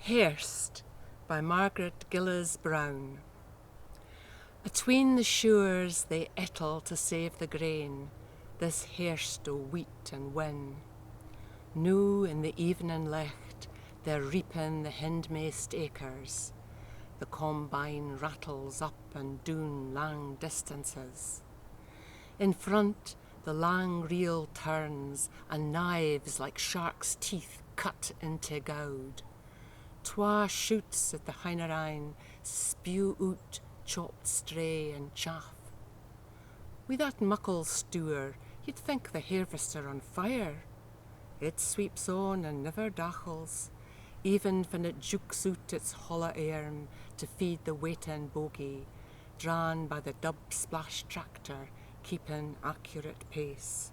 Hairst by Margaret Gillies Brown. Atween the shures they ettle to save the grain, this hairst o' wheat and whin. Noo in the evening licht they're reaping the hindmaist acres. The combine rattles up and doon lang distances. In front the lang reel turns, and knives like shark's teeth cut into gowd. Twa shoots at the hineraine spew oot chopped stray and chaff. Wi' that muckle stour, you'd think the harvester on fire. It sweeps on and never dachels, even when it jukes out its hollow arm to feed the waiting bogie, drawn by the dub-splash tractor, keeping accurate pace.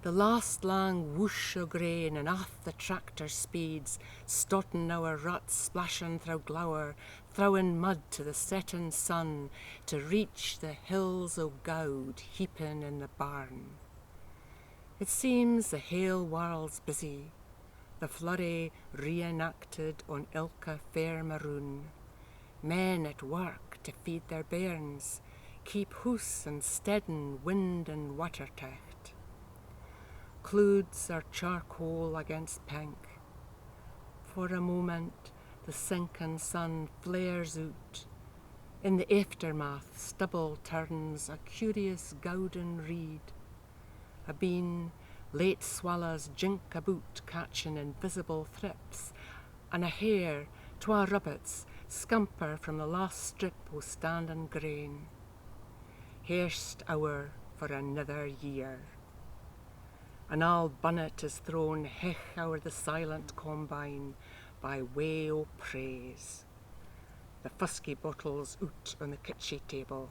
The last lang whoosh o' grain and aff the tractor speeds, stottin' our ruts splashing through glower, throwing mud to the setting sun, to reach the hills o' gowd heaping in the barn. It seems the hale world's busy, the flurry reenacted on ilka fair maroon. Men at work to feed their bairns, keep hoose and steadin' wind and water tight. Clouds are charcoal against pink. For a moment the sinking sun flares out. In the aftermath stubble turns a curious gowden reed. A bean late swallows jink about catching invisible thrips, and a hare, twa rubbits, scamper from the last strip o' standing grain. Hairst hour for another year. An all bunnet is thrown hech o'er the silent combine by way o' praise. The fusky bottles out on the kitchen table.